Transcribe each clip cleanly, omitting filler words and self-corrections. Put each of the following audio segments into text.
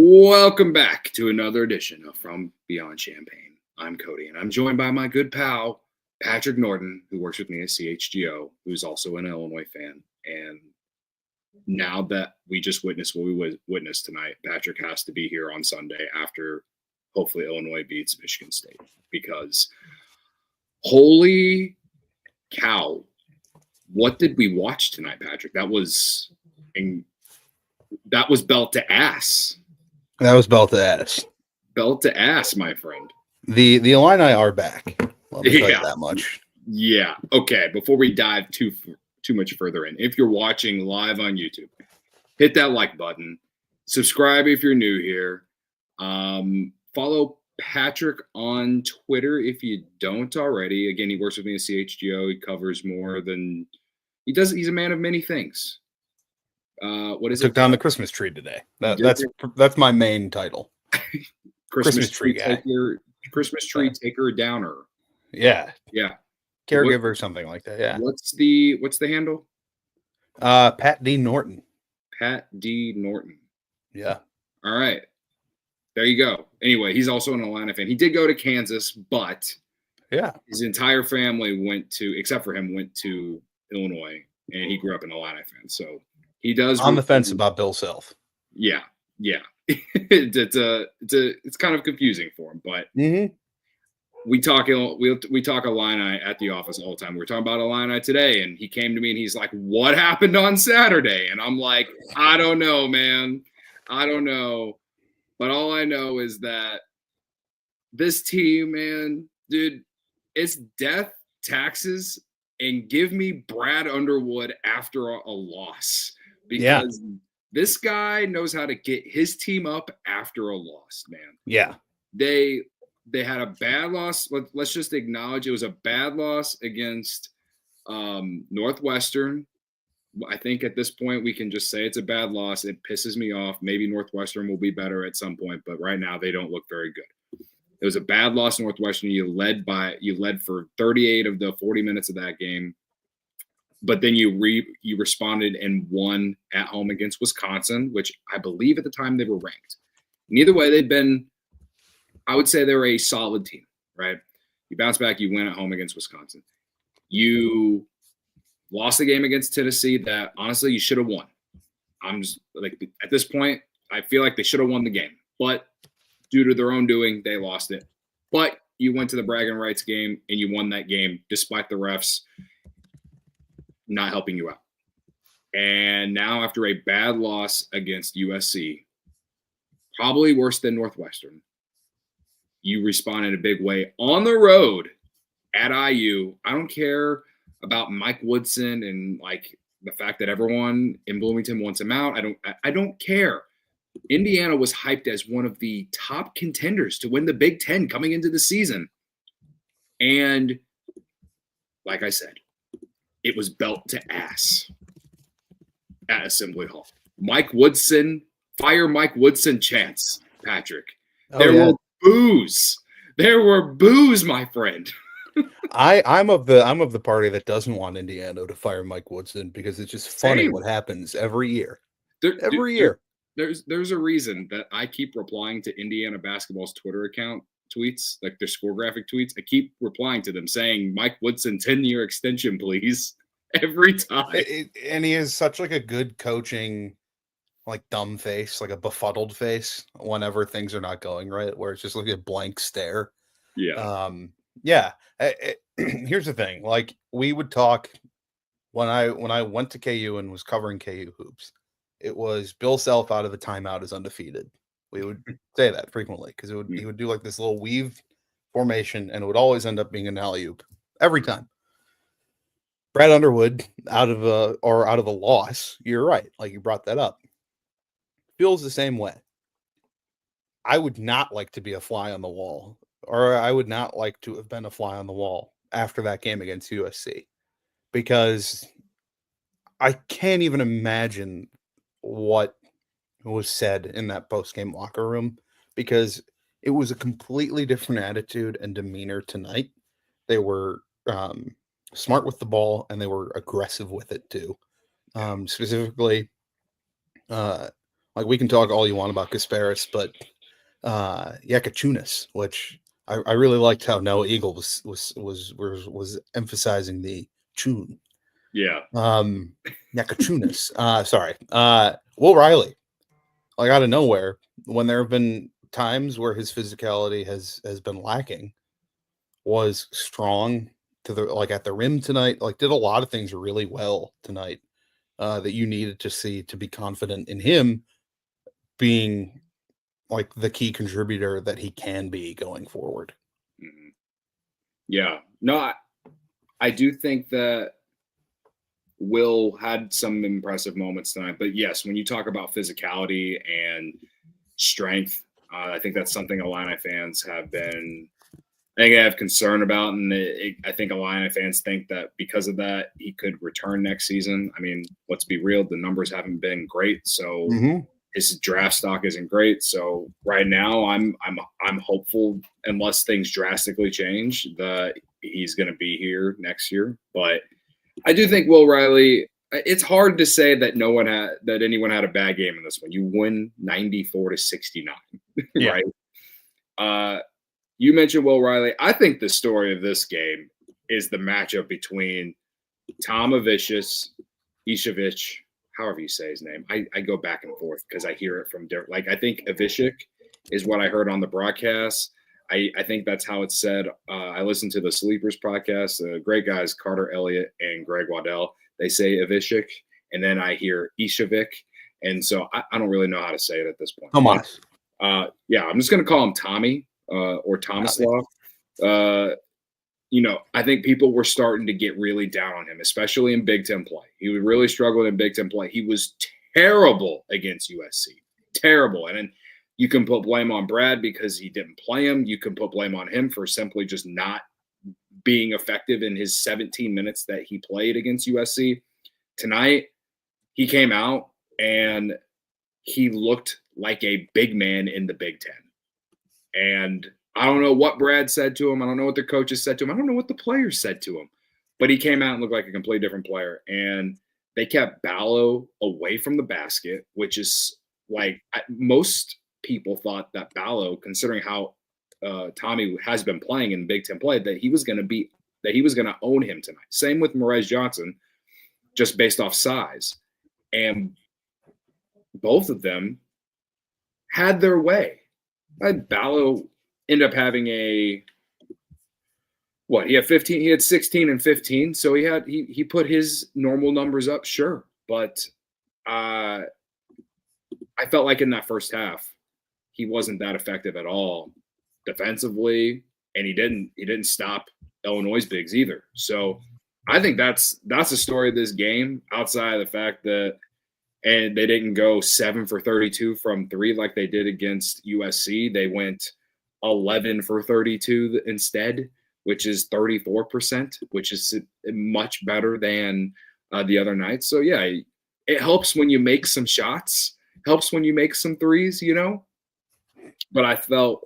Welcome back to another edition of From Beyond Champaign. I'm Cody, and I'm joined by my good pal, Patrick Norton, who works with me at CHGO, who's also an Illinois fan. And now that we just witnessed what we witnessed tonight, Patrick has to be here on Sunday after hopefully Illinois beats Michigan State. Because holy cow, what did we watch tonight, Patrick? That was belt to ass. That was belt to ass. Belt to ass, my friend. The Illini are back. Let me tell you that much. Yeah. Okay. Before we dive too much further in, if you're watching live on YouTube, hit that like button. Subscribe if you're new here. Follow Patrick on Twitter if you don't already. Again, he works with me at CHGO. He covers more than he does. He's a man of many things. What is it? Took down the Christmas tree today. That's my main title. Christmas tree taker. Christmas tree taker downer. Yeah. Yeah. Caregiver or something like that. Yeah. What's the handle? Pat D. Norton. Pat D. Norton. Yeah. All right. There you go. Anyway, he's also an Atlanta fan. He did go to Kansas, but his entire family went to Illinois, and he grew up an Atlanta fan. So he does on the fence about Bill Self. Yeah. It's kind of confusing for him, but we talk Illini at the office all the time. We were talking about Illini today, and he came to me and he's like, "What happened on Saturday?" And I'm like, "I don't know, man. I don't know, but all I know is that this team, man, dude, it's death, taxes, and give me Brad Underwood after a loss." Because this guy knows how to get his team up after a loss, man. Yeah. They had a bad loss. Let's just acknowledge it was a bad loss against Northwestern. I think at this point we can just say it's a bad loss. It pisses me off. Maybe Northwestern will be better at some point, but right now they don't look very good. It was a bad loss to Northwestern. You led for 38 of the 40 minutes of that game. But then you responded and won at home against Wisconsin, which I believe at the time they were ranked. And either way, I would say they're a solid team, right? You bounce back, you win at home against Wisconsin. You lost the game against Tennessee that honestly you should have won. I'm just like at this point, I feel like they should have won the game, but due to their own doing, they lost it. But you went to the bragging rights game and you won that game despite the refs not helping you out. And now after a bad loss against USC, probably worse than Northwestern, you respond in a big way on the road at IU. I don't care about Mike Woodson and like the fact that everyone in Bloomington wants him out. I don't care. Indiana was hyped as one of the top contenders to win the Big Ten coming into the season. And like I said, it was belt to ass at Assembly Hall. Mike Woodson, fire Mike Woodson chants, Patrick. Were boos. There were boos, my friend. I'm of the party that doesn't want Indiana to fire Mike Woodson because it's just funny what happens every year. Every year. There's a reason that I keep replying to Indiana basketball's Twitter account tweets, like their score graphic tweets. I keep replying to them saying, Mike Woodson, 10-year extension, please. Every time. And he has such like a good coaching, like dumb face, like a befuddled face whenever things are not going right, where it's just like a blank stare. Yeah. Here's the thing. Like we would talk when I went to KU and was covering KU hoops, it was Bill Self out of the timeout is undefeated. We would say that frequently because he would do like this little weave formation and it would always end up being an alley-oop every time. Brad Underwood out of a loss. You're right. Like you brought that up. Feels the same way. I would not like to be a fly on the wall, or I would not like to have been a fly on the wall after that game against USC, because I can't even imagine what was said in that post-game locker room, because it was a completely different attitude and demeanor tonight. They were smart with the ball and they were aggressive with it too. Specifically, Like, we can talk all you want about Kasparis, but Jakucionis, which I really liked how Noah Eagle was emphasizing the tune. Yeah. Jakucionis. Sorry. Will Riley, like, out of nowhere, when there have been times where his physicality has been lacking, was strong to the at the rim tonight. Like, did a lot of things really well tonight that you needed to see to be confident in him being like the key contributor that he can be going forward. Mm-hmm. Yeah. No, I do think that Will had some impressive moments tonight. But yes, when you talk about physicality and strength, I think that's something Illini fans have been, I think, I have concern about. And I think Illini fans think that because of that, he could return next season. I mean, let's be real, the numbers haven't been great. So his draft stock isn't great. So right now I'm hopeful, unless things drastically change, that he's going to be here next year. But I do think Will Riley, it's hard to say that anyone had a bad game in this one. You win 94-69, right? You mentioned Will Riley. I think the story of this game is the matchup between Isovich, however you say his name. I go back and forth because I hear it from different. Like, I think Isovich is what I heard on the broadcast. I think that's how it's said. I listened to the Sleepers podcast. Great guys, Carter Elliott and Greg Waddell. They say Isovich, and then I hear Isovich. And so I don't really know how to say it at this point. Tomas. Yeah, I'm just going to call him Tommy or Tomislav. I think people were starting to get really down on him, especially in Big Ten play. He was really struggling in Big Ten play. He was terrible against USC. Terrible. And then you can put blame on Brad because he didn't play him. You can put blame on him for simply just not being effective in his 17 minutes that he played against USC. Tonight, he came out and he looked like a big man in the Big Ten. And I don't know what Brad said to him. I don't know what the coaches said to him. I don't know what the players said to him. But he came out and looked like a completely different player. And they kept Ballo away from the basket, which is like most people thought that Ballo, considering how Tommy has been playing in Big Ten play, that he was going to own him tonight. Same with Morez Johnson, just based off size. And both of them had their way. Ballo ended up having he had 15, he had 16 and 15. So he put his normal numbers up, sure. But I felt like in that first half, he wasn't that effective at all defensively, and he didn't stop Illinois' bigs either. So I think that's the story of this game, outside of the fact that and they didn't go 7 for 32 from three like they did against USC. They went 11 for 32 instead, which is 34%, which is much better than the other night. So yeah, it helps when you make some shots, helps when you make some threes, But I felt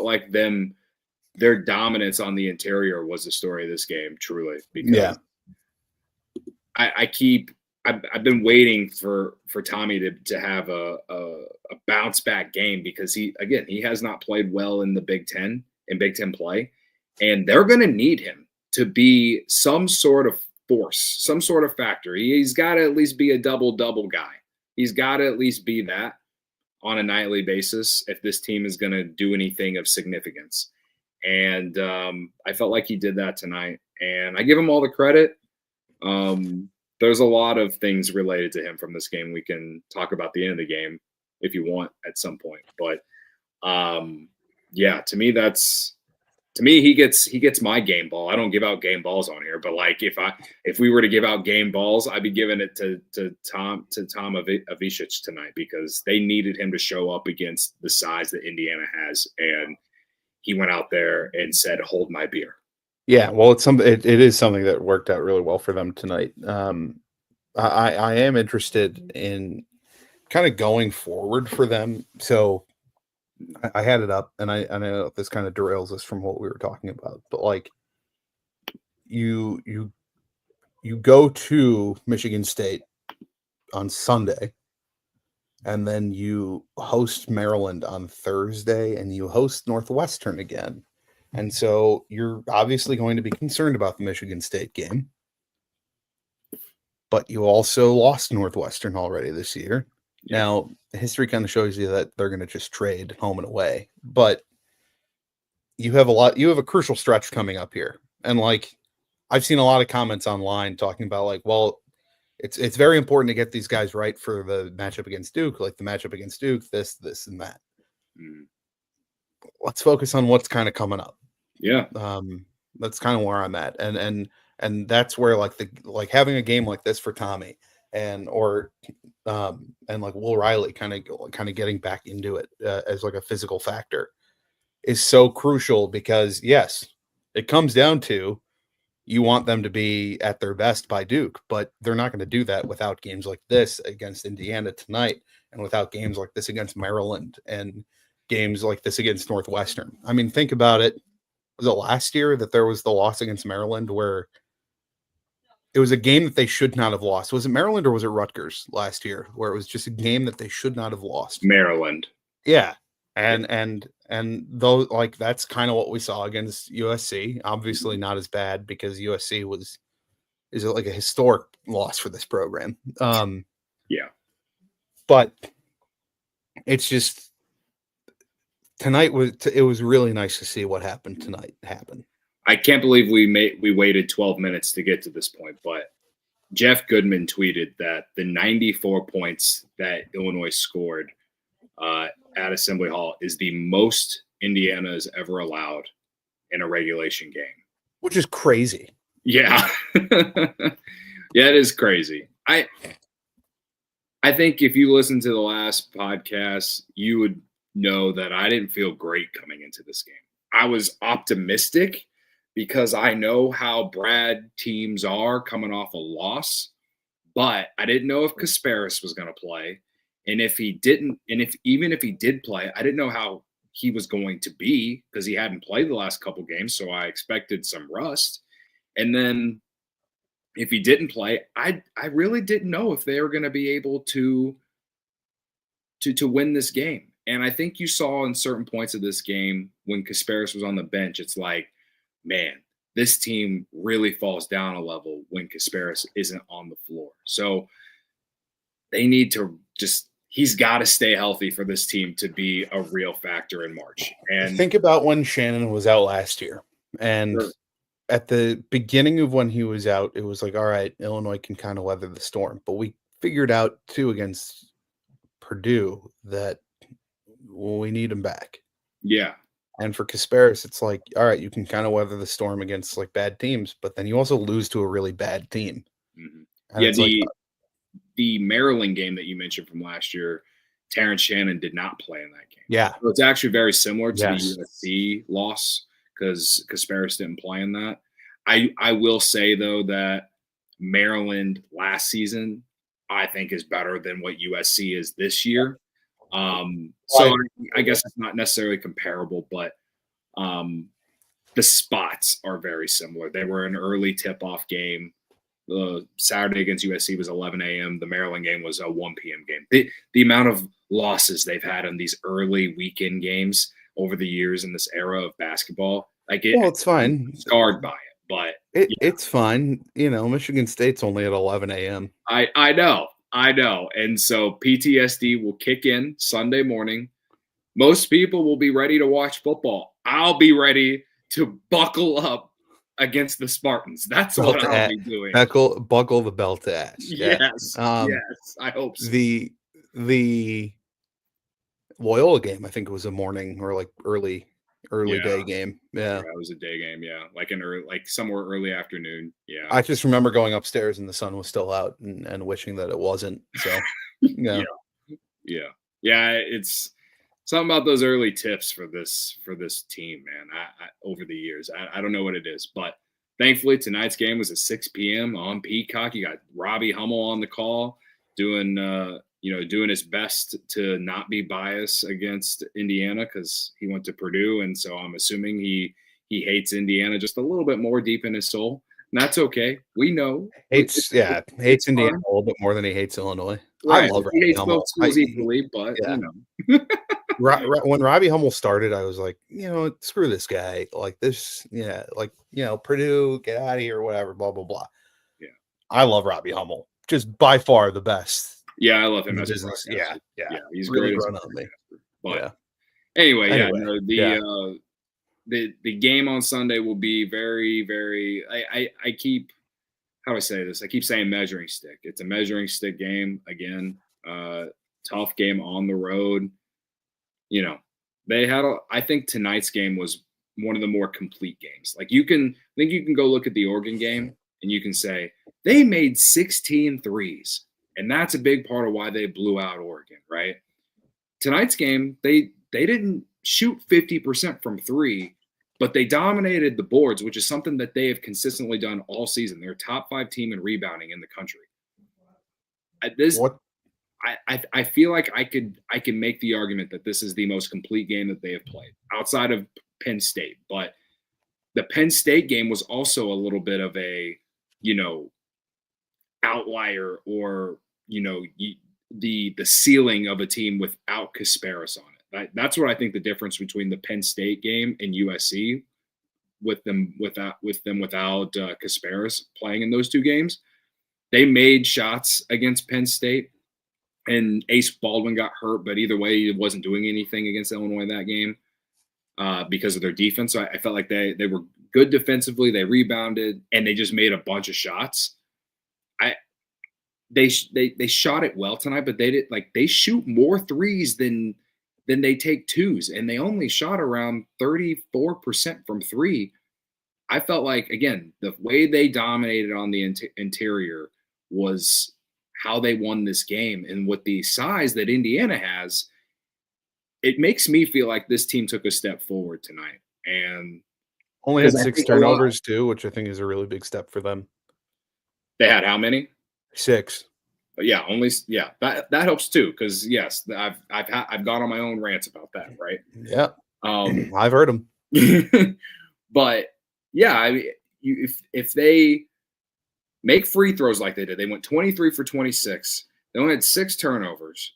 like their dominance on the interior was the story of this game, truly. Because I've been waiting for Tommy to have a bounce back game, because he has not played well in the Big Ten, in Big Ten play, and they're going to need him to be some sort of force, some sort of factor. He's got to at least be a double-double guy. He's got to at least be that on a nightly basis if this team is going to do anything of significance. And I felt like he did that tonight, and I give him all the credit. There's a lot of things related to him from this game we can talk about the end of the game if you want at some point. But to me he gets my game ball. I don't give out game balls on here, but like if we were to give out game balls, I'd be giving it to Tom Isovich tonight, because they needed him to show up against the size that Indiana has, and he went out there and said, "Hold my beer." Yeah, well, it is something that worked out really well for them tonight. I am interested in kind of going forward for them. So I had it up, and I know this kind of derails us from what we were talking about, but like you go to Michigan State on Sunday, and then you host Maryland on Thursday, and you host Northwestern again. And so you're obviously going to be concerned about the Michigan State game. But you also lost Northwestern already this year. Yeah. Now, history kind of shows you that they're going to just trade home and away. But you have a crucial stretch coming up here. And like, I've seen a lot of comments online talking about like, well, it's very important to get these guys right for the matchup against Duke, like the matchup against Duke, this, and that. Mm. Let's focus on what's kind of coming up. Yeah. That's kind of where I'm at. And that's where like having a game like this for Tommy and like Will Riley kind of getting back into it as like a physical factor is so crucial, because yes, it comes down to you want them to be at their best by Duke, but they're not going to do that without games like this against Indiana tonight, and without games like this against Maryland, and games like this against Northwestern. I mean, think about it. Was it last year that there was the loss against Maryland where it was a game that they should not have lost? Was it Maryland or was it Rutgers last year where it was just a game that they should not have lost? Maryland. Yeah. And those, like, that's kind of what we saw against USC. Obviously not as bad because USC is like a historic loss for this program. Yeah. But it's just tonight it was really nice to see what happened tonight happen. I can't believe we waited 12 minutes to get to this point, but Jeff Goodman tweeted that the 94 points that Illinois scored at Assembly Hall is the most Indiana has ever allowed in a regulation game. Which is crazy. Yeah. Yeah, it is crazy. I think if you listen to the last podcast, you would know that I didn't feel great coming into this game. I was optimistic because I know how Brad teams are coming off a loss, but I didn't know if Casparis was going to play. And if he didn't, and even if he did play, I didn't know how he was going to be because he hadn't played the last couple games. So I expected some rust. And then if he didn't play, I really didn't know if they were going to be able to win this game. And I think you saw in certain points of this game when Casparis was on the bench, it's like, man, this team really falls down a level when Casparis isn't on the floor. So they need to he's got to stay healthy for this team to be a real factor in March. And think about when Shannon was out last year. And sure, at the beginning of when he was out, it was like, all right, Illinois can kind of weather the storm. But we figured out too against Purdue that we need him back. Yeah. And for Casparis, it's like, all right, you can kind of weather the storm against like bad teams, but then you also lose to a really bad team. Mm-hmm. Yeah, the Maryland game that you mentioned from last year, Terrence Shannon did not play in that game. Yeah. So it's actually very similar to the USC loss because Casparis didn't play in that. I will say, though, that Maryland last season, I think, is better than what USC is this year. So I guess it's not necessarily comparable, but the spots are very similar. They were an early tip-off game. The Saturday against USC was 11 a.m. The Maryland game was a 1 p.m. game. The amount of losses they've had in these early weekend games over the years in this era of basketball, it's fine. I'm scarred by it, but it's fine. You know, Michigan State's only at 11 a.m. I know. And so PTSD will kick in Sunday morning. Most people will be ready to watch football. I'll be ready to buckle up against the Spartans. That's what I'll be doing. Buckle the belt ass. Yes. Yes. I hope so. The Loyola game, I think it was a morning or like early day game. Yeah. It was a day game. Yeah. Like somewhere early afternoon. Yeah. I just remember going upstairs and the sun was still out and wishing that it wasn't. So, yeah. Yeah. It's something about those early tips for this team, man. I over the years, I don't know what it is, but thankfully tonight's game was at 6 p.m. on Peacock. You got Robbie Hummel on the call doing his best to not be biased against Indiana because he went to Purdue, and so I'm assuming he hates Indiana just a little bit more deep in his soul. And that's okay. We know hates Indiana a little bit more than he hates Illinois. Right. I love He Robbie hates Hummel. both schools equally, but yeah. you know. When Robbie Hummel started, I was like, screw this guy. Like this, Purdue, get out of here, whatever, blah, blah, blah. Yeah. I love Robbie Hummel. Just by far the best. Yeah, I love In him the as a business. broadcaster. Yeah. He's really great as a grown on me. broadcaster. But Yeah. anyway, Anyway, no, the game on Sunday will be very, very. I keep, how do I say this? I keep saying measuring stick. It's a measuring stick game again. Tough game on the road. You know, I think tonight's game was one of the more complete games. Like I think you can go look at the Oregon game and you can say they made 16 threes. And that's a big part of why they blew out Oregon, right? Tonight's game, they didn't shoot 50% from three, but they dominated the boards, which is something that they have consistently done all season. They're a top 5 team in rebounding in the country. I feel like I can make the argument that this is the most complete game that they have played outside of Penn State. But the Penn State game was also a little bit of a, outlier, or the ceiling of a team without Casparis on it. That's what I think the difference between the Penn State game and USC without Casparis playing in those two games. They made shots against Penn State, and Ace Baldwin got hurt, but either way, he wasn't doing anything against Illinois that game because of their defense. So I felt like they were good defensively. They rebounded, and they just made a bunch of shots. They shot it well tonight, but they shoot more threes than they take twos, and they only shot around 34% from three. I felt like, again, the way they dominated on the interior was how they won this game. And with the size that Indiana has, it makes me feel like this team took a step forward tonight. And only had 6 turnovers too, which I think is a really big step for them. They had how many? 6. Yeah, that helps too, because yes, I've gone on my own rants about that, right? Yeah, I've heard them. But yeah, I mean, if they make free throws like they did, they went 23 for 26. They only had 6 turnovers,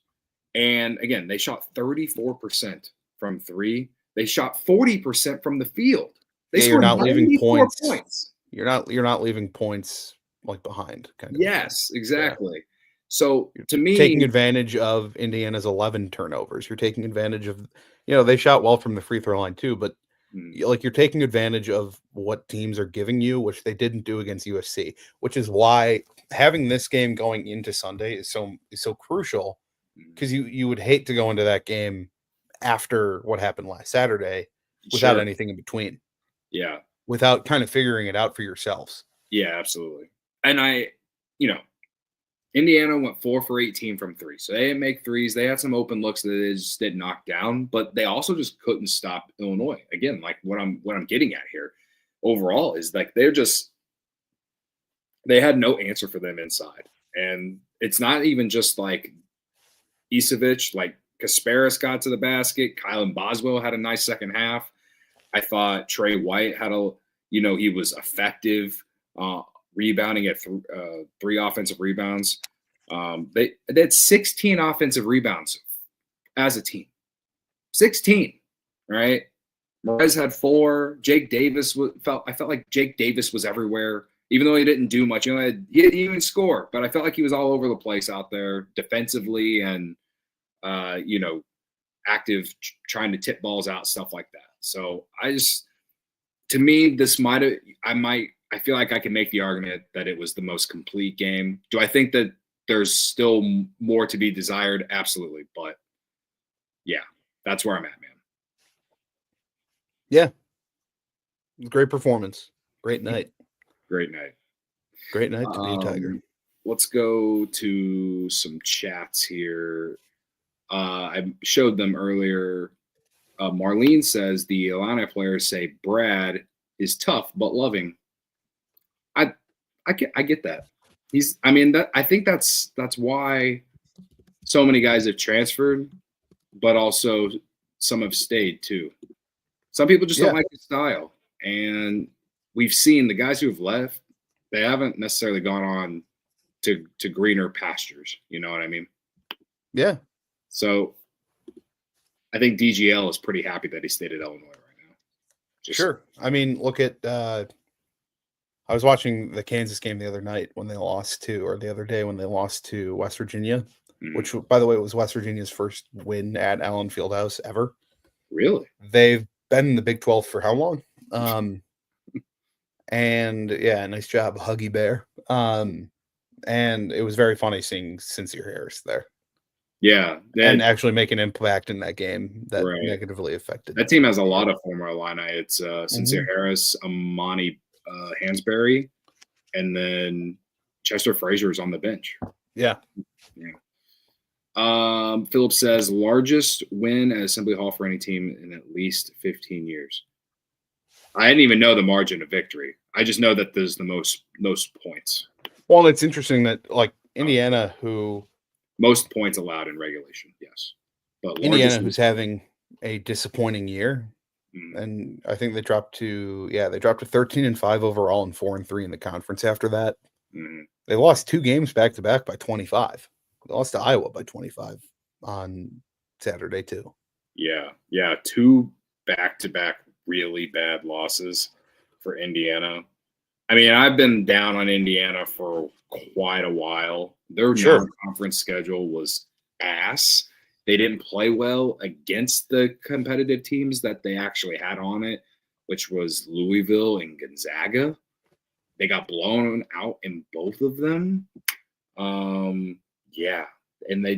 and again, they shot 34% from three. They shot 40% from the field. You're not leaving points. You're not leaving points like behind. Yes, exactly. Yeah. So to me, taking advantage of Indiana's 11 turnovers, you're taking advantage of, they shot well from the free throw line too, but like you're taking advantage of what teams are giving you, which they didn't do against USC, which is why having this game going into Sunday is so crucial, because you would hate to go into that game after what happened last Saturday without anything in between. Yeah. Without kind of figuring it out for yourselves. Yeah, absolutely. And Indiana went 4 for 18 from three. So they didn't make threes. They had some open looks that they just didn't knock down, but they also just couldn't stop Illinois. Again, like what I'm getting at here overall is like they had no answer for them inside. And it's not even just like Isovich, like Casparis got to the basket. Kylan Boswell had a nice second half. I thought Trey White had he was effective rebounding at 3 offensive rebounds. They had 16 offensive rebounds as a team. 16, right? Morez had 4. Jake Davis I felt like Jake Davis was everywhere, even though he didn't do much. He didn't even score, but I felt like he was all over the place out there defensively and active, trying to tip balls out, stuff like that. So to me, this I feel like I can make the argument that it was the most complete game. Do I think that there's still more to be desired? Absolutely. But yeah, that's where I'm at, man. Yeah. Great performance. Great night. Great night. Great night to be a Tiger. Let's go to some chats here. I showed them earlier. Marlene says the Illini players say Brad is tough but loving. I get that. I think that's why so many guys have transferred, but also some have stayed too. Some people just don't like his style, and we've seen the guys who have left, they haven't necessarily gone on to greener pastures. You know what I mean? Yeah. So I think DGL is pretty happy that he stayed at Illinois right now. Sure. I mean, look at I was watching the Kansas game the other night when they lost to, or the other day when they lost to West Virginia, which, by the way, was West Virginia's first win at Allen Fieldhouse ever. Really? They've been in the Big 12 for how long? And yeah, nice job, Huggy Bear. And it was very funny seeing Sincere Harris there. Yeah. And actually make an impact in that game that Right. negatively affected. That team has a lot of former Illini. It's Sincere Harris, Amani Hansberry, and then Chester Frazier is on the bench. Yeah. Philip says, largest win at Assembly Hall for any team in at least 15 years. I didn't even know the margin of victory. I just know that there's the most points. Well, it's interesting that, like, Indiana, who most points allowed in regulation, yes. But Indiana, who's having a disappointing year, and I think they dropped to 13-5 overall and 4-3 in the conference after that. They lost 2 games back to back by 25. They lost to Iowa by 25 on Saturday too. Yeah, 2 back-to-back really bad losses for Indiana. I mean, I've been down on Indiana for quite a while. Their non-conference schedule was ass. They didn't play well against the competitive teams that they actually had on it, which was Louisville and Gonzaga. They got blown out in both of them. Yeah, and they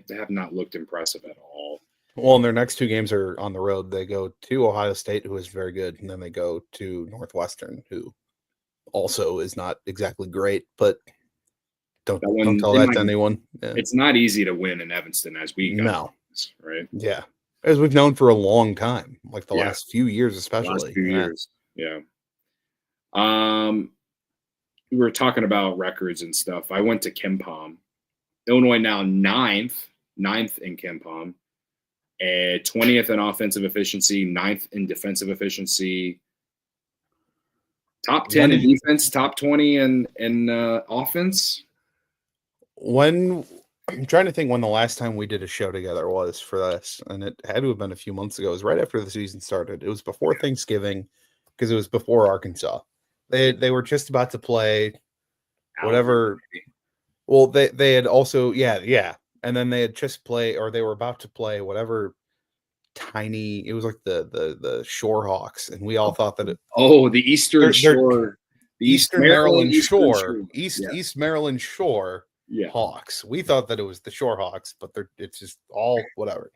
have not looked impressive at all. Well, and their next 2 games are on the road. They go to Ohio State, who is very good, and then they go to Northwestern, who also is not exactly great, but don't tell that to anyone. Yeah. It's not easy to win in Evanston, as we got right? Yeah. As we've known for a long time, like the last few years, especially. Last few years. Yeah. We were talking about records and stuff. I went to KenPom. Illinois now 9th in KenPom, and 20th in offensive efficiency, 9th in defensive efficiency, top 10 in defense, top 20 in offense. I'm trying to think when the last time we did a show together was for this, and it had to have been a few months ago. It was right after the season started. It was before Thanksgiving, because it was before Arkansas. They were just about to play whatever. Well, they had also and then they had just play, or they were about to play whatever tiny. It was like the Shore Hawks, and we all thought that the Eastern Shore, the Eastern Maryland Shore, East Maryland Shore Hawks. We thought that it was the Shore Hawks, but it's just all whatever.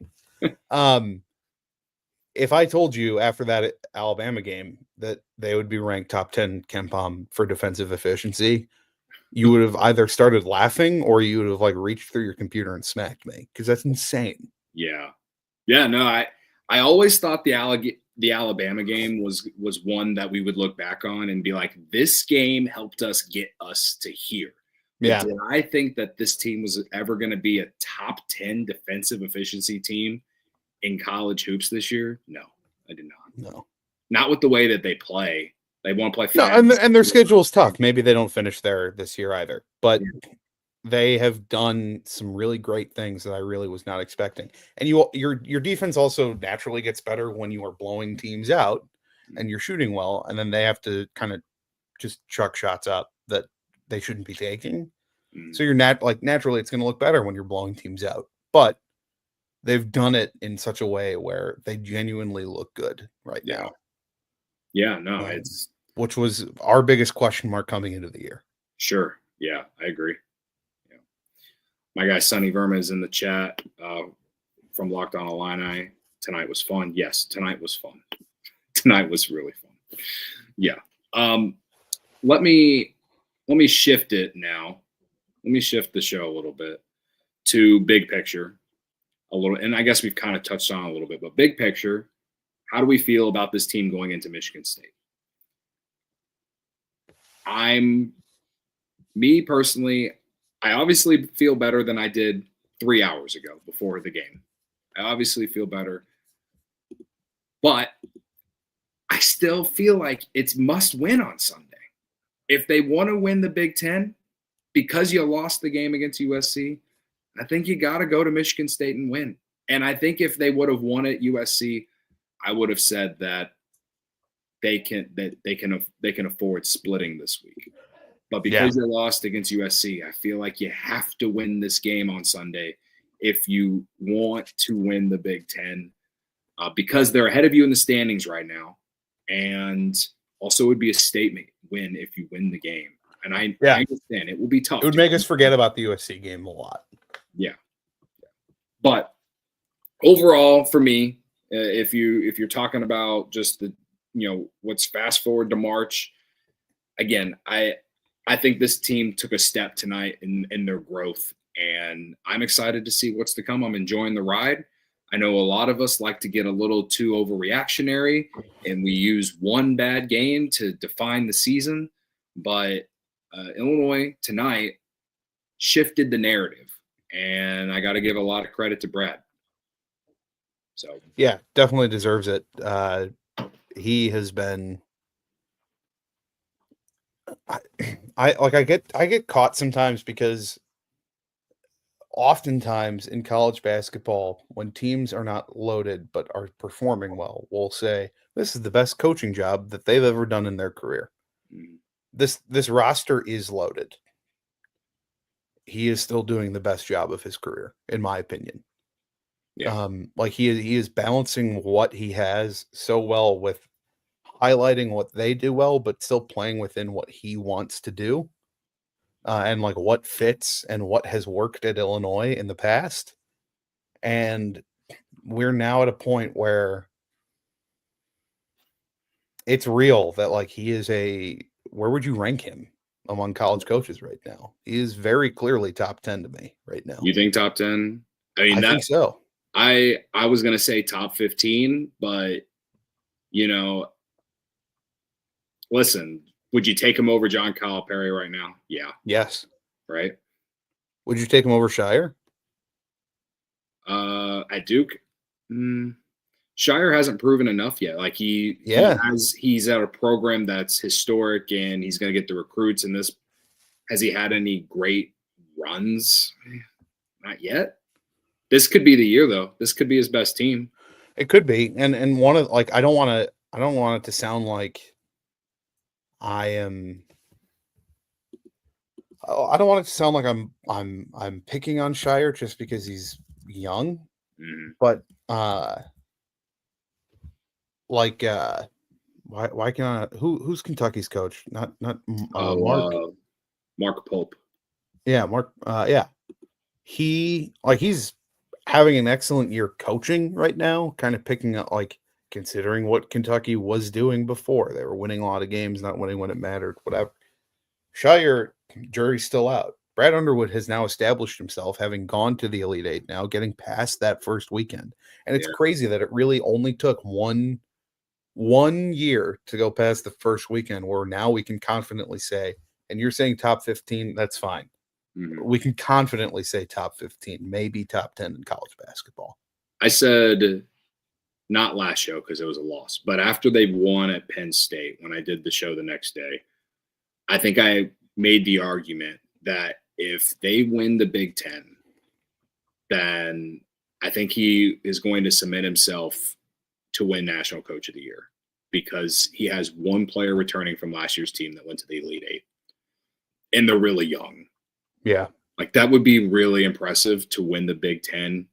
If I told you after that Alabama game that they would be ranked top 10 KenPom for defensive efficiency, you would have either started laughing or you would have like reached through your computer and smacked me, because that's insane. Yeah. No, I always thought the Alabama game was one that we would look back on and be like, this game helped us get us to here. Yeah. Did I think that this team was ever going to be a top 10 defensive efficiency team in college hoops this year? No, I did not. No, not with the way that they play. They want to play fast. No, and their schedule is tough. Maybe they don't finish there this year either, but they have done some really great things that I really was not expecting. And your defense also naturally gets better when you are blowing teams out and you're shooting well, and then they have to kind of just chuck shots up that they shouldn't be taking. So you're naturally it's going to look better when you're blowing teams out, but they've done it in such a way where they genuinely look good right now. Yeah, no, it's which was our biggest question mark coming into the year. Sure. Yeah, I agree. Yeah. My guy Sonny Verma is in the chat from Locked On Illini. Tonight was fun. Yes, tonight was fun. Tonight was really fun. Yeah. Let me shift it now. Let me shift the show a little bit to big picture a little, and I guess we've kind of touched on a little bit, but big picture, how do we feel about this team going into Michigan State? Me personally, I obviously feel better than I did 3 hours ago before the game. I obviously feel better, but I still feel like it's must win on Sunday. If they want to win the Big Ten, because you lost the game against USC, I think you got to go to Michigan State and win. And I think if they would have won at USC, I would have said that they can afford splitting this week. But because they lost against USC, I feel like you have to win this game on Sunday if you want to win the Big Ten, because they're ahead of you in the standings right now. And also it would be a statement win if you win the game. And I understand it will be tough. It would make us forget about the USC game a lot. Yeah. But overall, for me, if you're talking about just the, let's fast forward to March, again, I think this team took a step tonight in their growth, and I'm excited to see what's to come. I'm enjoying the ride. I know a lot of us like to get a little too overreactionary, and we use one bad game to define the season, but Illinois tonight shifted the narrative, and I got to give a lot of credit to Brad. So yeah, definitely deserves it. He has been. I get caught sometimes because oftentimes in college basketball, when teams are not loaded but are performing well, we'll say this is the best coaching job that they've ever done in their career. mm, This roster is loaded. He is still doing the best job of his career, in my opinion. Yeah. He is balancing what he has so well with highlighting what they do well, but still playing within what he wants to do, and like what fits and what has worked at Illinois in the past. And we're now at a point where it's real that like he is where would you rank him among college coaches right now? He is very clearly top 10 to me right now. You think top 10? I mean, I think so. I was going to say top 15, but listen, would you take him over John Calipari right now? Yeah. Yes. Right. Would you take him over Shire? At Duke, Shire hasn't proven enough yet. Like he's at a program that's historic, and he's going to get the recruits. And has he had any great runs? Not yet. This could be the year, though. This could be his best team. It could be, and one of I don't want it to sound like I don't want it to sound like I'm picking on Shire just because he's young, but why can who's Kentucky's coach? Not Mark Pope. Yeah, Mark. Yeah, he's having an excellent year coaching right now, kind of picking up, like, considering what Kentucky was doing before. They were winning a lot of games, not winning when it mattered, whatever. Shire, jury's still out. Brad Underwood has now established himself, having gone to the Elite Eight now, getting past that first weekend. And it's crazy that it really only took one year to go past the first weekend, where now we can confidently say, and you're saying top 15, that's fine. We can confidently say top 15, maybe top 10 in college basketball. I said not last show because it was a loss, but after they won at Penn State, when I did the show the next day, I think I made the argument that if they win the Big Ten, then I think he is going to cement himself to win National Coach of the Year, because he has one player returning from last year's team that went to the Elite Eight, and they're really young. Yeah. Like, that would be really impressive to win the Big Ten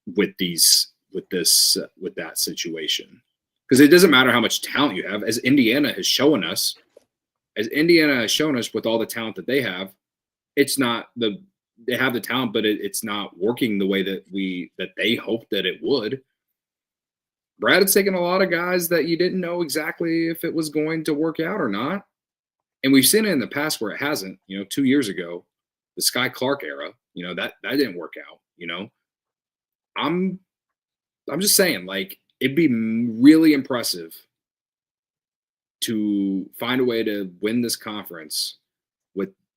with that situation. Because it doesn't matter how much talent you have, as Indiana has shown us with all the talent that they have, they have the talent, but it's not working the way that they hoped that it would. Brad has taken a lot of guys that you didn't know exactly if it was going to work out or not. And we've seen it in the past where it hasn't. 2 years ago, the Sky Clark era, that didn't work out. I'm just saying, like, it'd be really impressive to find a way to win this conference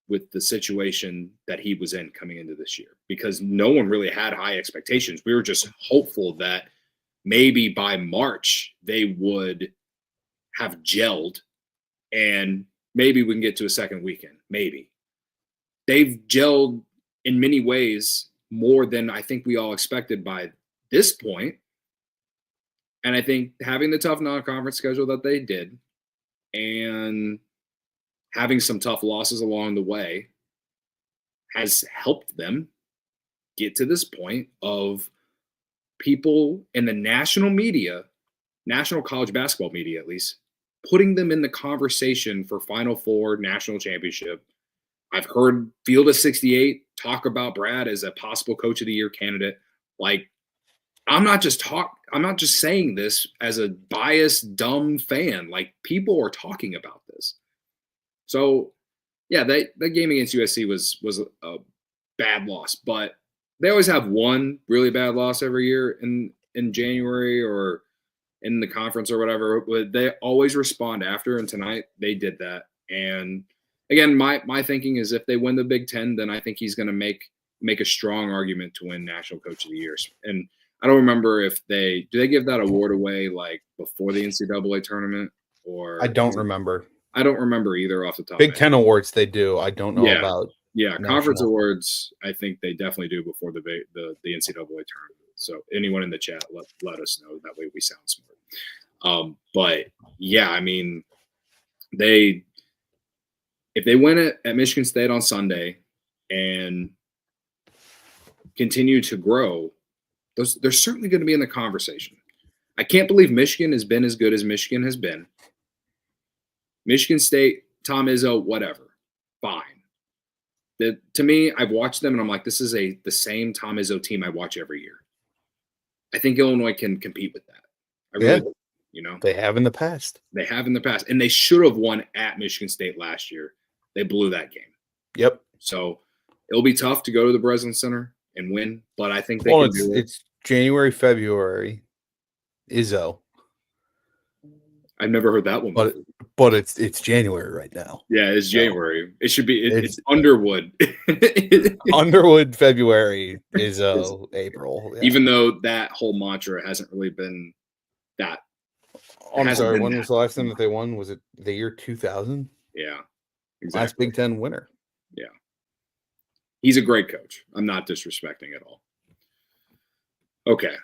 with the situation that he was in coming into this year, because no one really had high expectations. We were just hopeful that maybe by March they would have gelled, and maybe we can get to a second weekend. Maybe they've gelled in many ways more than I think we all expected by this point. And I think having the tough non-conference schedule that they did and having some tough losses along the way has helped them get to this point of people in the national media, national college basketball media at least, putting them in the conversation for Final Four, national championship. I've heard Field of 68 talk about Brad as a possible Coach of the Year candidate. Like, I'm not just saying this as a biased, dumb fan. Like, people are talking about this. So, yeah, that game against USC was a bad loss, but they always have one really bad loss every year in January or in the conference or whatever. But they always respond after, and tonight they did that. And again, my thinking is if they win the Big Ten, then I think he's going to make a strong argument to win National Coach of the Year. And I don't remember if do they give that award away like before the NCAA tournament, or I don't remember. I don't remember either off the top. Big Ten awards they do. I don't know about. Yeah, national. Conference awards I think they definitely do before the NCAA tournament. So anyone in the chat, let us know. That way we sound smart. But yeah, I mean, if they win it at Michigan State on Sunday and continue to grow, they're certainly going to be in the conversation. I can't believe Michigan has been as good as Michigan has been. Michigan State, Tom Izzo, whatever, fine. To me, I've watched them and I'm like, this is the same Tom Izzo team I watch every year. I think Illinois can compete with that. I really do, you know. They have in the past. They have in the past. And they should have won at Michigan State last year. They blew that game. Yep. So it'll be tough to go to the Breslin Center and win, but I think they can do it. It's January, February. Izzo. I've never heard that one before. But it's January right now. Yeah, it's January. It should be it's Underwood. Underwood, February, Izzo, April. Yeah. Even though that whole mantra hasn't really been that. I'm sorry, when was the last time that they won? Was it the year 2000? Yeah. Exactly. Last Big Ten winner. Yeah. He's a great coach. I'm not disrespecting at all. Okay.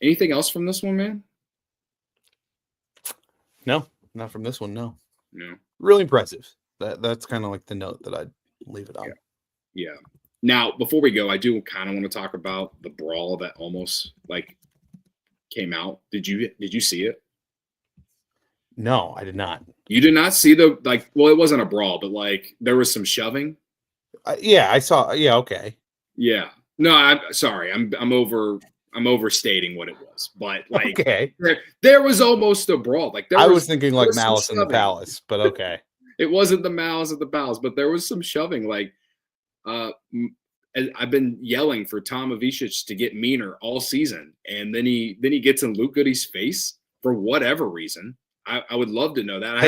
Anything else from this one, man? No, not from this one. No. Really impressive. That's kind of like the note that I'd leave it on. Yeah. Now, before we go, I do kind of want to talk about the brawl that almost like came out. Did you see it? No, I did not. You did not see it wasn't a brawl, but like there was some shoving. Yeah, I saw. Yeah, okay. Yeah. No, I'm sorry. I'm overstating what it was, but like okay. there was almost a brawl. Like I was thinking like Malice in the Palace, but okay. It wasn't the Malice at the Palace, but there was some shoving. Like I've been yelling for Tom Isovich to get meaner all season, and then he gets in Luke Goody's face for whatever reason. I would love to know that. I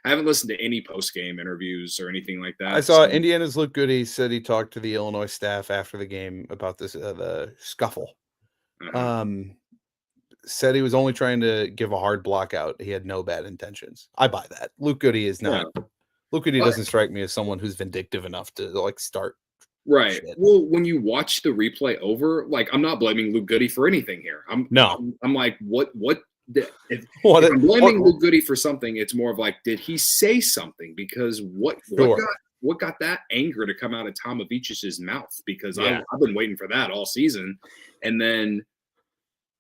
haven't listened to any post-game interviews or anything like that. I saw Indiana's Luke Goody said he talked to the Illinois staff after the game about this the scuffle. Said he was only trying to give a hard block out. He had no bad intentions. I buy that. Luke Goody is not. Yeah. Luke Goody doesn't strike me as someone who's vindictive enough to like start. Right. Shit. Well, when you watch the replay over, like I'm not blaming Luke Goody for anything here. I'm like, if I'm blaming Luke Goody for something, it's more of like, did he say something? Because what got that anger to come out of Tom Isovich's mouth? Because I've been waiting for that all season. And then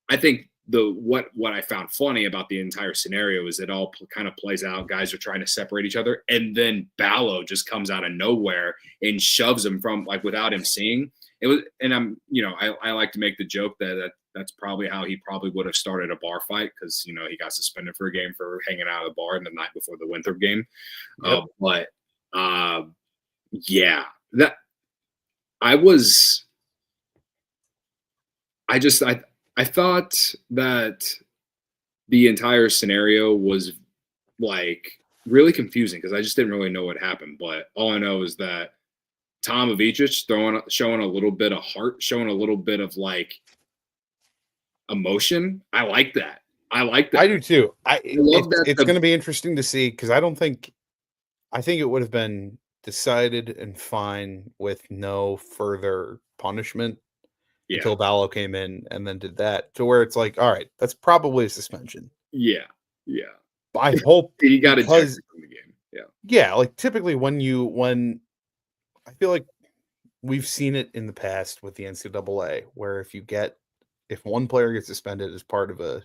I think what I found funny about the entire scenario is it all kind of plays out. Guys are trying to separate each other, and then Ballo just comes out of nowhere and shoves him from like without him seeing. It was, and I like to make the joke that's probably how he probably would have started a bar fight because he got suspended for a game for hanging out of the bar the night before the Winthrop game. Yep. I thought that the entire scenario was like really confusing because I just didn't really know what happened. But all I know is that Tom Isovich showing a little bit of heart, showing a little bit of like emotion. I like that. I do too. I love that. It's going to be interesting to see because I think it would have been decided and fine with no further punishment Yeah. until Ballo came in and then did that, to where it's like, all right, that's probably a suspension. Yeah. Yeah. But I hope He got ejected because from the game. Yeah. yeah, like typically when I feel like we've seen it in the past with the NCAA, where if one player gets suspended as part of a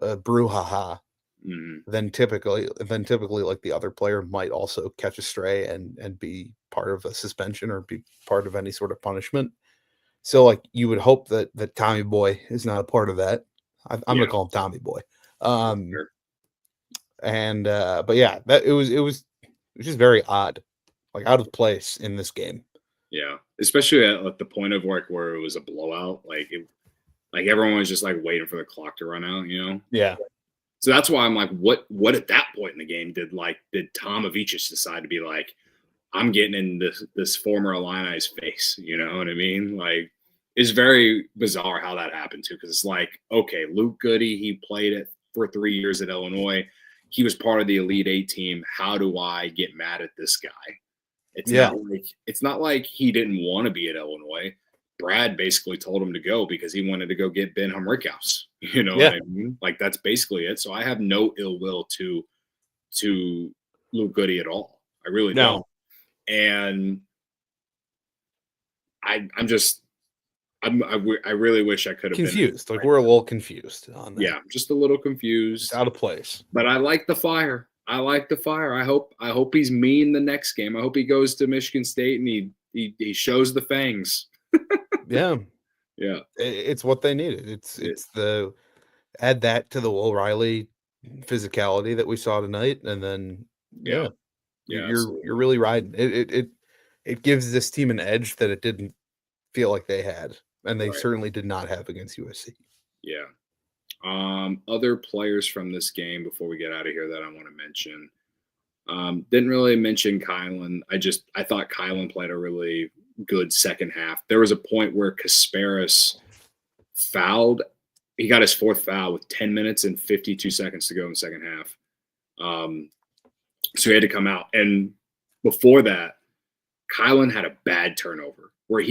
brouhaha, Mhm. then typically like the other player might also catch a stray and be part of a suspension or be part of any sort of punishment. So like you would hope that Tommy Boy is not a part of that. I'm Yeah. gonna call him Tommy Boy. Sure. And but yeah, that it was just very odd, like out of place in this game. Yeah. Especially at like the point of like where it was a blowout. Like everyone was just like waiting for the clock to run out, you know? Yeah. So that's why I'm like, what at that point in the game did Tom Avicic decide to be like, I'm getting in this former Illini's face, you know what I mean? Like, it's very bizarre how that happened too, because it's like, okay, Luke Goody, he played it for 3 years at Illinois. He was part of the Elite Eight team. How do I get mad at this guy? It's not like he didn't want to be at Illinois. Brad basically told him to go because he wanted to go get Ben Humrickhouse. You know what I mean? Like that's basically it. So I have no ill will to Luke Goody at all. I really don't. And I really wish I could have confused. been like we're a little confused on that. Yeah, I'm just a little confused. It's out of place. But I like the fire. I like the fire. I hope he's mean the next game. I hope he goes to Michigan State and he shows the fangs. Yeah. Yeah. It's what they needed. It's the add that to the Will Riley physicality that we saw tonight, and then Yeah, you're really riding. It gives this team an edge that it didn't feel like they had, and they certainly did not have against USC. Yeah. Other players from this game before we get out of here that I want to mention. Didn't really mention Kylan. I thought Kylan played a really good second half. There was a point where Casparis fouled. He got his fourth foul with 10 minutes and 52 seconds to go in the second half. So he had to come out. And before that, Kylan had a bad turnover where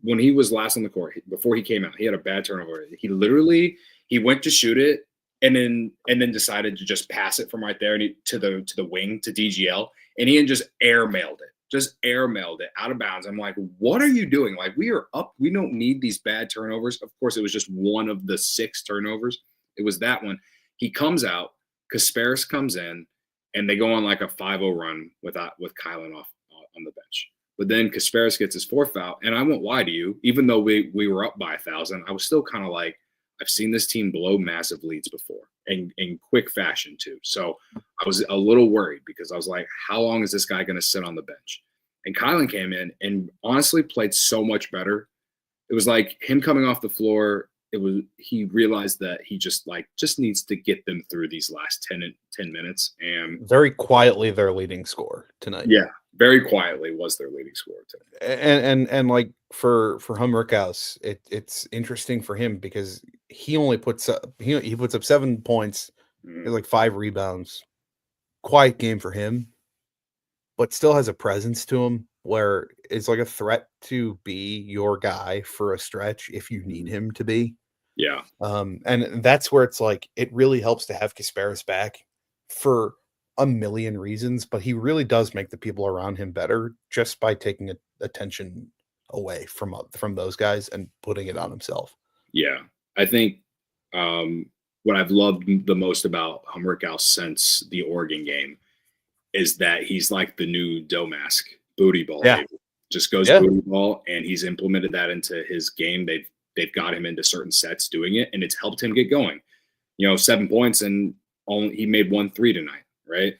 when he was last on the court, before he came out, he had a bad turnover. He went to shoot it and then decided to just pass it from right there to the wing to DGL, and he just airmailed it out of bounds. I'm like, what are you doing? Like, we are up. We don't need these bad turnovers. Of course, it was just one of the 6 turnovers. It was that one. He comes out, Kasparis comes in, and they go on like a 5-0 run with Kylan off on the bench. But then Kasparis gets his 4th foul, and I won't lie to you, even though we were up by 1,000, I was still kind of like, I've seen this team blow massive leads before, and in quick fashion too. So I was a little worried because I was like, how long is this guy going to sit on the bench? And Kylan came in and honestly played so much better. It was like him coming off the floor. He realized that he just needs to get them through these last 10 minutes. And very quietly their leading scorer tonight. Yeah, very quietly was their leading scorer tonight. And like for Humrickhouse, it's interesting for him because he only puts up 7 points, like 5 rebounds. Quiet game for him, but still has a presence to him where it's like a threat to be your guy for a stretch if you need him to be. Yeah. And that's where it's like it really helps to have Casparis back for a million reasons, but he really does make the people around him better just by taking attention away from those guys and putting it on himself. Yeah. I think what I've loved the most about Humrickhouse since the Oregon game is that he's like the new Domask booty ball. Yeah. Just goes booty ball, and he's implemented that into his game. They've got him into certain sets doing it, and it's helped him get going. 7 points, and he made 1 3 tonight, right?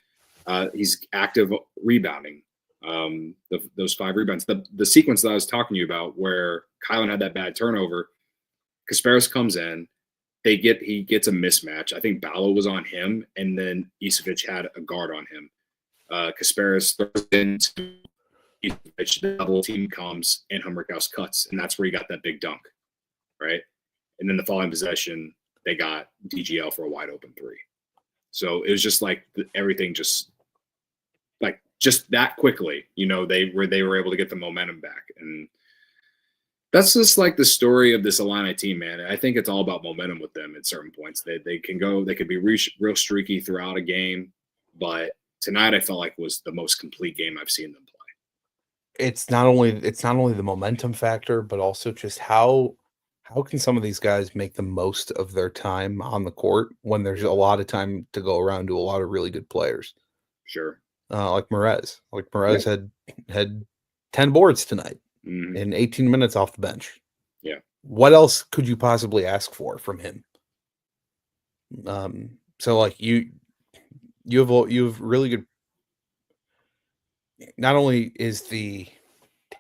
He's active rebounding. Those 5 rebounds. The sequence that I was talking to you about where Kylan had that bad turnover, Kasparis comes in, he gets a mismatch. I think Ballo was on him, and then Isovich had a guard on him. Kasparis throws into Isovich, the double team comes, and Humrickhouse cuts, and that's where he got that big dunk, right? And then the following possession, they got DGL for a wide open 3. So it was just like everything just like just that quickly, they were able to get the momentum back. And that's just like the story of this Illini team, man. I think it's all about momentum with them at certain points. They could be real streaky throughout a game, but tonight I felt like was the most complete game I've seen them play. It's not only the momentum factor, but also just how can some of these guys make the most of their time on the court when there's a lot of time to go around to a lot of really good players. Sure. Like Merez. Had 10 boards tonight in 18 minutes off the bench. Yeah. What else could you possibly ask for from him? So like you have really good. Not only is the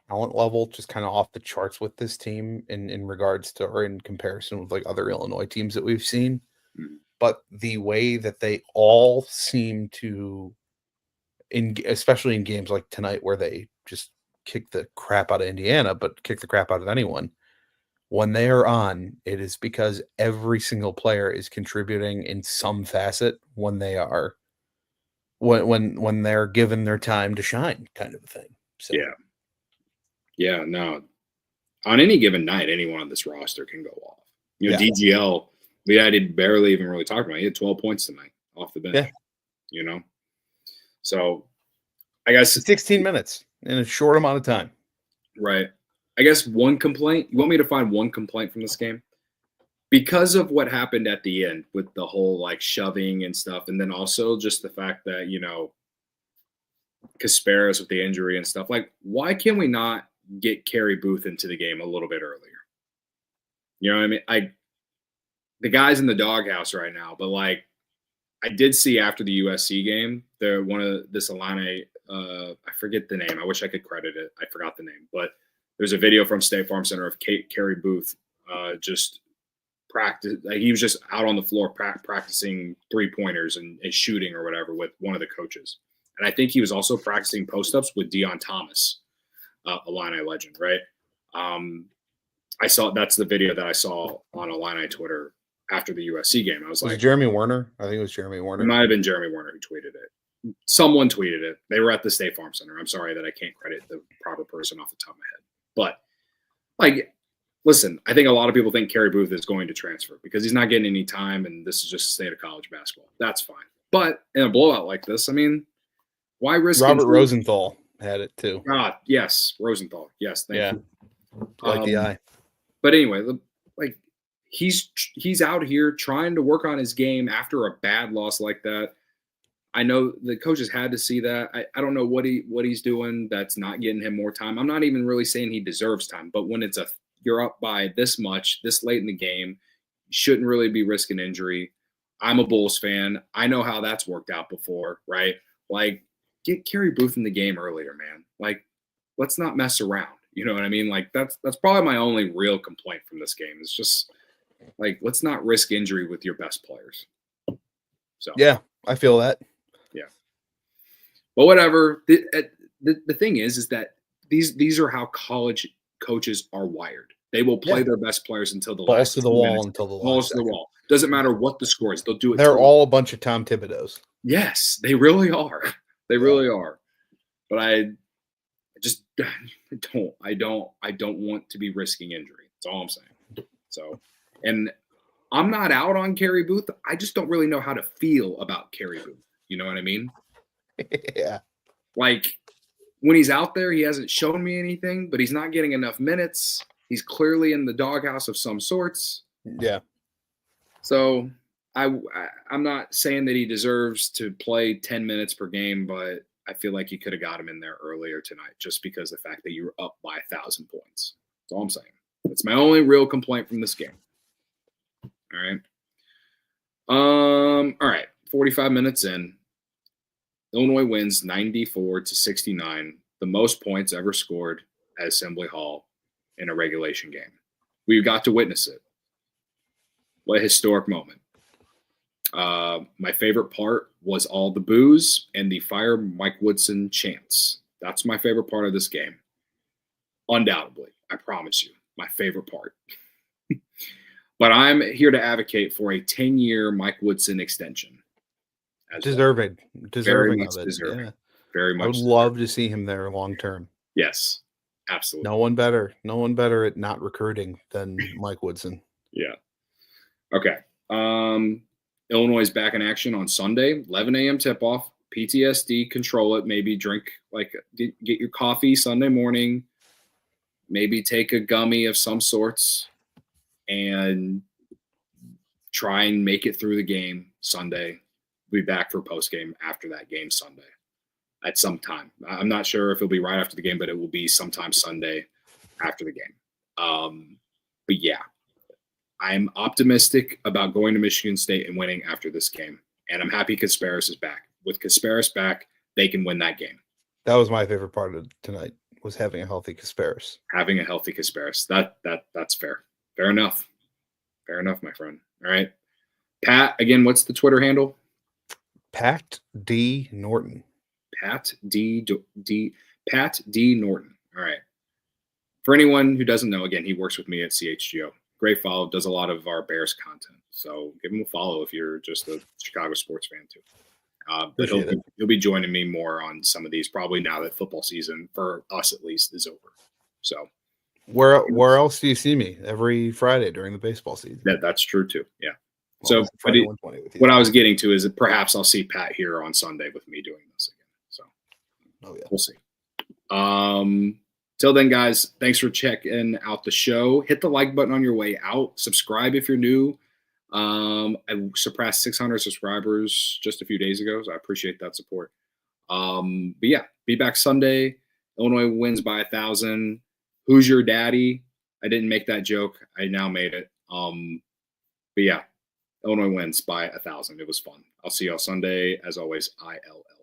talent level just kind of off the charts with this team in regards to, or in comparison with like other Illinois teams that we've seen, but the way that they all seem to, especially in games like tonight where they just kick the crap out of Indiana, but kick the crap out of anyone, when they are on, it is because every single player is contributing in some facet when they are when they're given their time to shine, kind of a thing. So yeah, no, on any given night, anyone on this roster can go off. DGL, I did barely even really talk about it. He had 12 points tonight off the bench. So I guess 16 minutes in a short amount of time. Right. I guess one complaint. You want me to find one complaint from this game? Because of what happened at the end with the whole like shoving and stuff, and then also just the fact that, Casparis with the injury and stuff, like, why can we not get Kerry Booth into the game a little bit earlier? You know what I mean? The guy's in the doghouse right now, but like I did see after the USC game, one of this Illini, I forget the name. I wish I could credit it. I forgot the name, but there's a video from State Farm Center of Kerry Booth just practice. He was just out on the floor practicing 3-pointers and shooting or whatever with one of the coaches. And I think he was also practicing post-ups with Deion Thomas, Illini legend, right? That's the video that I saw on Illini Twitter after the USC game. I was like, Jeremy Werner? I think it was Jeremy Werner. It might have been Jeremy Werner who tweeted it. Someone tweeted it. They were at the State Farm Center. I'm sorry that I can't credit the proper person off the top of my head. But, like, listen, I think a lot of people think Kerry Booth is going to transfer because he's not getting any time, and this is just the state of college basketball. That's fine. But in a blowout like this, I mean, why risk Robert Rosenthal had it too. Yes, Rosenthal. Yes, thank you. Like the eye. But anyway, like he's out here trying to work on his game after a bad loss like that. I know the coaches had to see that. I don't know what he's doing that's not getting him more time. I'm not even really saying he deserves time, but when you're up by this much, this late in the game, you shouldn't really be risking injury. I'm a Bulls fan. I know how that's worked out before, right? Like, get Kerry Booth in the game earlier, man. Like, let's not mess around. You know what I mean? Like, that's probably my only real complaint from this game. It's just like, let's not risk injury with your best players. So yeah, I feel that. Yeah, but whatever. The thing is that these are how college coaches are wired. They will play their best players until the balls to the wall until the balls to the wall. Doesn't matter what the score is. They'll do it. They're all a bunch of Tom Thibodeaus. Yes, they really are. They really are. But I don't want to be risking injury. That's all I'm saying. So, and I'm not out on Kerry Booth. I just don't really know how to feel about Kerry Booth. You know what I mean? Yeah. Like, when he's out there, he hasn't shown me anything, but he's not getting enough minutes. He's clearly in the doghouse of some sorts. Yeah. So I'm not saying that he deserves to play 10 minutes per game, but I feel like you could have got him in there earlier tonight just because of the fact that you were up by 1,000 points. That's all I'm saying. That's my only real complaint from this game. All right. All right. 45 minutes in. Illinois wins 94-69, the most points ever scored at Assembly Hall in a regulation game. We got to witness it. What a historic moment. My favorite part was all the boos and the Fire Mike Woodson chants. That's my favorite part of this game. Undoubtedly, I promise you, my favorite part. But I'm here to advocate for a 10-year Mike Woodson extension. Deserving of it. Deserving. Very I would much. love to see him there long term. Yes, absolutely. No one better at not recruiting than Mike Woodson. Yeah. Okay. Illinois is back in action on Sunday, 11 a.m. tip off. PTSD, control it. Maybe drink, like, get your coffee Sunday morning. Maybe take a gummy of some sorts and try and make it through the game Sunday. We'll be back for post game after that game Sunday at some time. I'm not sure if it'll be right after the game, but it will be sometime Sunday after the game. But yeah, I'm optimistic about going to Michigan State and winning after this game. And I'm happy Casparis is back. With Casparis back, they can win that game. That was my favorite part of tonight, was having a healthy Casparis. Having a healthy Casparis. That's fair. Fair enough. Fair enough, my friend. All right. Pat, again, what's the Twitter handle? Pat D. Norton. Pat D. Norton. All right. For anyone who doesn't know, again, he works with me at CHGO. Great follow. Does a lot of our Bears content. So give him a follow if you're just a Chicago sports fan too. But he'll be joining me more on some of these probably now that football season, for us at least, is over. So where else do you see me? Every Friday during the baseball season. That's true too. Yeah. Well, So what I was getting to is that perhaps I'll see Pat here on Sunday with me doing this again. So we'll see. Till then, guys, thanks for checking out the show. Hit the like button on your way out. Subscribe if you're new. I surpassed 600 subscribers just a few days ago, so I appreciate that support. But yeah, be back Sunday. Illinois wins by 1,000. Hoosier Daddy. I didn't make that joke. I now made it. But yeah, Illinois wins by 1,000. It was fun. I'll see y'all Sunday. As always, ILL.